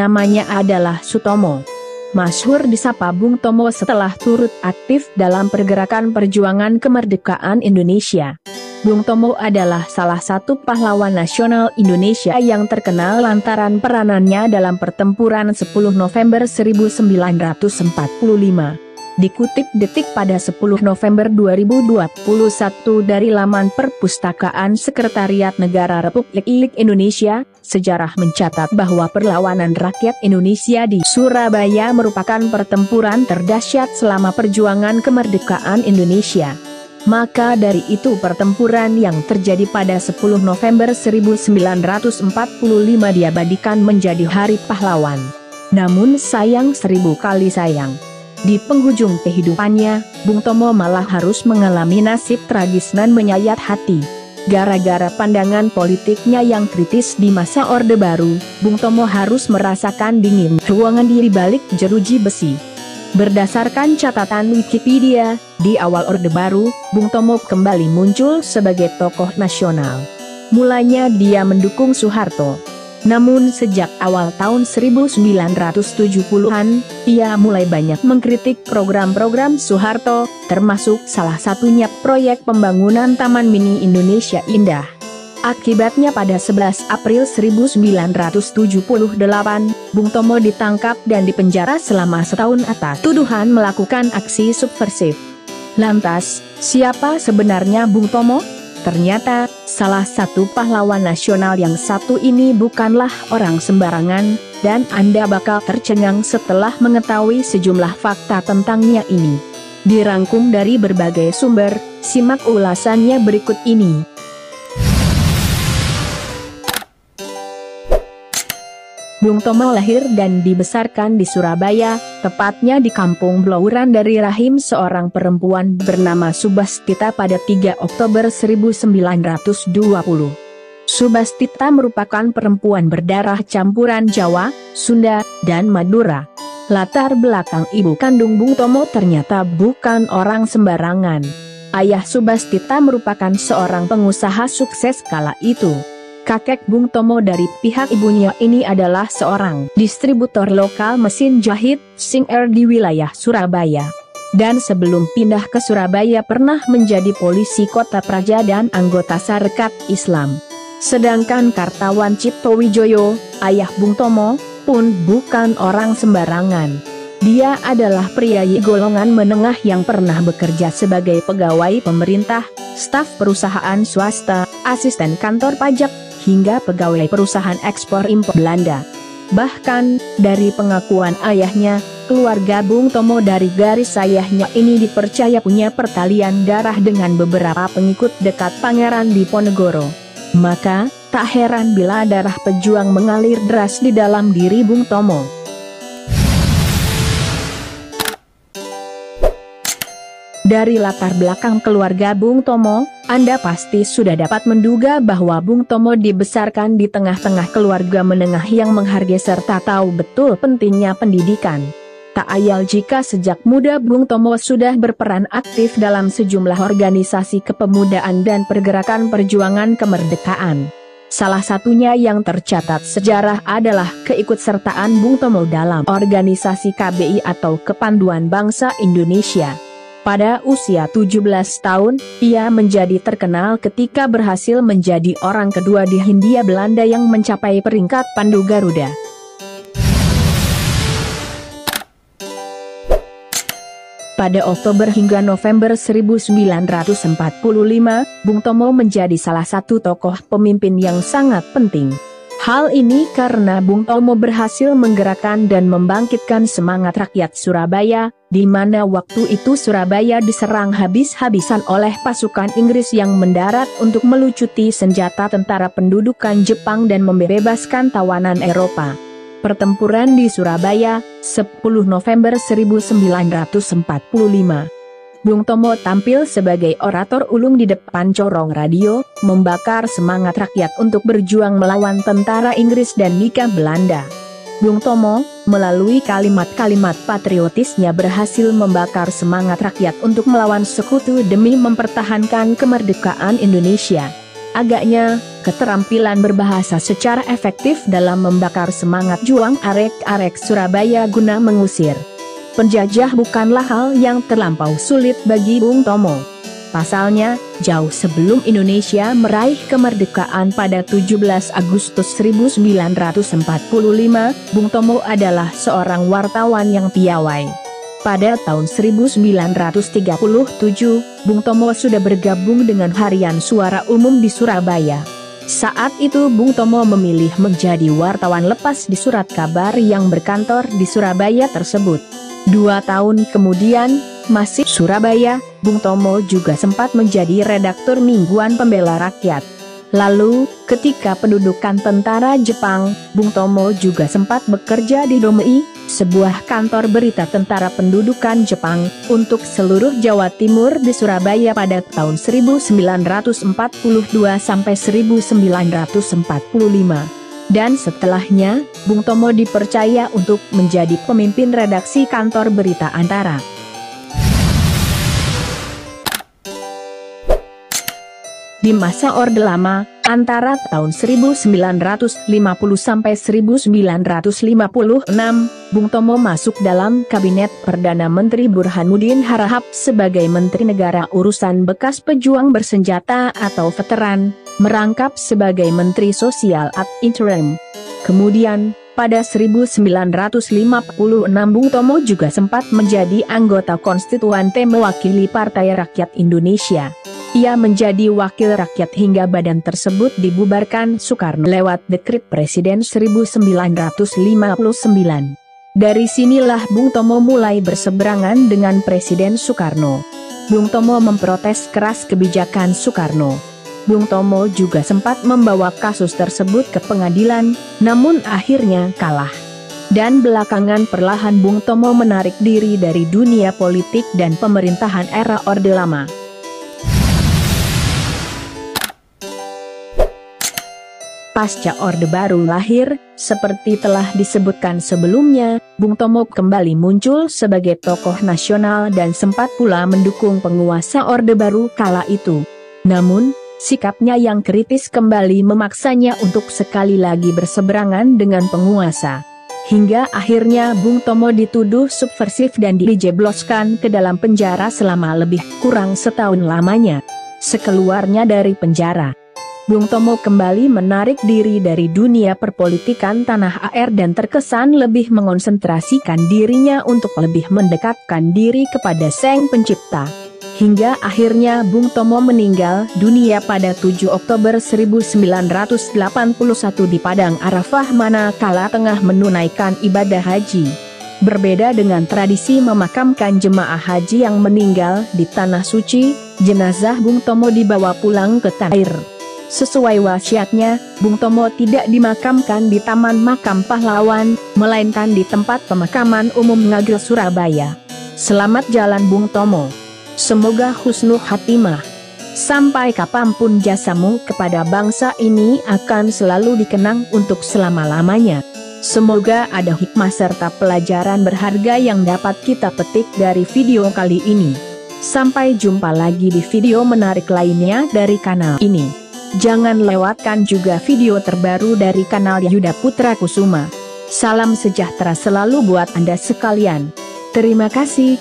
Namanya adalah Sutomo. Masyhur disapa Bung Tomo setelah turut aktif dalam pergerakan perjuangan kemerdekaan Indonesia. Bung Tomo adalah salah satu pahlawan nasional Indonesia yang terkenal lantaran peranannya dalam pertempuran 10 November 1945. Dikutip Detik pada 10 November 2021 dari laman Perpustakaan Sekretariat Negara Republik Indonesia, sejarah mencatat bahwa perlawanan rakyat Indonesia di Surabaya merupakan pertempuran terdahsyat selama perjuangan kemerdekaan Indonesia. Maka dari itu pertempuran yang terjadi pada 10 November 1945 diabadikan menjadi Hari Pahlawan. Namun sayang 1000 kali sayang, di penghujung kehidupannya, Bung Tomo malah harus mengalami nasib tragis dan menyayat hati. Gara-gara pandangan politiknya yang kritis di masa Orde Baru, Bung Tomo harus merasakan dingin ruangan di balik jeruji besi. Berdasarkan catatan Wikipedia, di awal Orde Baru, Bung Tomo kembali muncul sebagai tokoh nasional. Mulanya dia mendukung Soeharto. Namun sejak awal tahun 1970-an, ia mulai banyak mengkritik program-program Soeharto, termasuk salah satunya proyek pembangunan Taman Mini Indonesia Indah. Akibatnya pada 11 April 1978, Bung Tomo ditangkap dan dipenjara selama setahun atas tuduhan melakukan aksi subversif. Lantas, siapa sebenarnya Bung Tomo? Ternyata, salah satu pahlawan nasional yang satu ini bukanlah orang sembarangan, dan Anda bakal tercengang setelah mengetahui sejumlah fakta tentangnya ini. Dirangkum dari berbagai sumber, simak ulasannya berikut ini. Bung Tomo lahir dan dibesarkan di Surabaya, tepatnya di Kampung Blauran dari rahim seorang perempuan bernama Subastita pada 3 Oktober 1920. Subastita merupakan perempuan berdarah campuran Jawa, Sunda, dan Madura. Latar belakang ibu kandung Bung Tomo ternyata bukan orang sembarangan. Ayah Subastita merupakan seorang pengusaha sukses kala itu. Kakek Bung Tomo dari pihak ibunya ini adalah seorang distributor lokal mesin jahit Singer di wilayah Surabaya. Dan sebelum pindah ke Surabaya pernah menjadi polisi Kota Praja dan anggota Sarekat Islam. Sedangkan Kartawan Cipto Wijoyo, ayah Bung Tomo, pun bukan orang sembarangan. Dia adalah priayi golongan menengah yang pernah bekerja sebagai pegawai pemerintah, staf perusahaan swasta, asisten kantor pajak, hingga pegawai perusahaan ekspor-impor Belanda. Bahkan, dari pengakuan ayahnya, keluarga Bung Tomo dari garis ayahnya ini dipercaya punya pertalian darah dengan beberapa pengikut dekat Pangeran Diponegoro. Maka, tak heran bila darah pejuang mengalir deras di dalam diri Bung Tomo. Dari latar belakang keluarga Bung Tomo, Anda pasti sudah dapat menduga bahwa Bung Tomo dibesarkan di tengah-tengah keluarga menengah yang menghargai serta tahu betul pentingnya pendidikan. Tak ayal jika sejak muda Bung Tomo sudah berperan aktif dalam sejumlah organisasi kepemudaan dan pergerakan perjuangan kemerdekaan. Salah satunya yang tercatat sejarah adalah keikutsertaan Bung Tomo dalam organisasi KBI atau Kepanduan Bangsa Indonesia. Pada usia 17 tahun, ia menjadi terkenal ketika berhasil menjadi orang kedua di Hindia Belanda yang mencapai peringkat Pandu Garuda. Pada Oktober hingga November 1945, Bung Tomo menjadi salah satu tokoh pemimpin yang sangat penting. Hal ini karena Bung Tomo berhasil menggerakkan dan membangkitkan semangat rakyat Surabaya, di mana waktu itu Surabaya diserang habis-habisan oleh pasukan Inggris yang mendarat untuk melucuti senjata tentara pendudukan Jepang dan membebaskan tawanan Eropa. Pertempuran di Surabaya, 10 November 1945. Bung Tomo tampil sebagai orator ulung di depan corong radio, membakar semangat rakyat untuk berjuang melawan tentara Inggris dan nikah Belanda. Bung Tomo, melalui kalimat-kalimat patriotisnya berhasil membakar semangat rakyat untuk melawan sekutu demi mempertahankan kemerdekaan Indonesia. Agaknya, keterampilan berbahasa secara efektif dalam membakar semangat juang arek-arek Surabaya guna mengusir penjajah bukanlah hal yang terlampau sulit bagi Bung Tomo. Pasalnya, jauh sebelum Indonesia meraih kemerdekaan pada 17 Agustus 1945, Bung Tomo adalah seorang wartawan yang piawai. Pada tahun 1937, Bung Tomo sudah bergabung dengan Harian Suara Umum di Surabaya. Saat itu Bung Tomo memilih menjadi wartawan lepas di surat kabar yang berkantor di Surabaya tersebut. 2 tahun kemudian, masih Surabaya, Bung Tomo juga sempat menjadi redaktur mingguan Pembela Rakyat. Lalu, ketika pendudukan tentara Jepang, Bung Tomo juga sempat bekerja di Domei, sebuah kantor berita tentara pendudukan Jepang, untuk seluruh Jawa Timur di Surabaya pada tahun 1942 sampai 1945. Dan setelahnya, Bung Tomo dipercaya untuk menjadi pemimpin redaksi kantor berita Antara. Di masa Orde Lama, antara tahun 1950 sampai 1956, Bung Tomo masuk dalam Kabinet Perdana Menteri Burhanuddin Harahap sebagai Menteri Negara Urusan Bekas Pejuang Bersenjata atau Veteran, merangkap sebagai Menteri Sosial ad interim. Kemudian, pada 1956 Bung Tomo juga sempat menjadi anggota konstituante mewakili Partai Rakyat Indonesia. Ia menjadi wakil rakyat hingga badan tersebut dibubarkan Soekarno lewat dekret Presiden 1959. Dari sinilah Bung Tomo mulai berseberangan dengan Presiden Soekarno. Bung Tomo memprotes keras kebijakan Soekarno. Bung Tomo juga sempat membawa kasus tersebut ke pengadilan, namun akhirnya kalah. Dan belakangan perlahan Bung Tomo menarik diri dari dunia politik dan pemerintahan era Orde Lama. Pasca Orde Baru lahir, seperti telah disebutkan sebelumnya, Bung Tomo kembali muncul sebagai tokoh nasional dan sempat pula mendukung penguasa Orde Baru kala itu. Namun, sikapnya yang kritis kembali memaksanya untuk sekali lagi berseberangan dengan penguasa. Hingga akhirnya Bung Tomo dituduh subversif dan dijebloskan ke dalam penjara selama lebih kurang setahun lamanya. Sekeluarnya dari penjara, Bung Tomo kembali menarik diri dari dunia perpolitikan tanah air dan terkesan lebih mengonsentrasikan dirinya untuk lebih mendekatkan diri kepada Sang Pencipta. Hingga akhirnya Bung Tomo meninggal dunia pada 7 Oktober 1981 di Padang Arafah manakala tengah menunaikan ibadah haji. Berbeda dengan tradisi memakamkan jemaah haji yang meninggal di Tanah Suci, jenazah Bung Tomo dibawa pulang ke tanah air. Sesuai wasiatnya, Bung Tomo tidak dimakamkan di Taman Makam Pahlawan, melainkan di tempat pemakaman umum Ngagel Surabaya. Selamat jalan Bung Tomo. Semoga husnul khatimah. Sampai kapanpun jasamu kepada bangsa ini akan selalu dikenang untuk selama-lamanya. Semoga ada hikmah serta pelajaran berharga yang dapat kita petik dari video kali ini. Sampai jumpa lagi di video menarik lainnya dari kanal ini. Jangan lewatkan juga video terbaru dari kanal Yuda Putra Kusuma. Salam sejahtera selalu buat Anda sekalian. Terima kasih.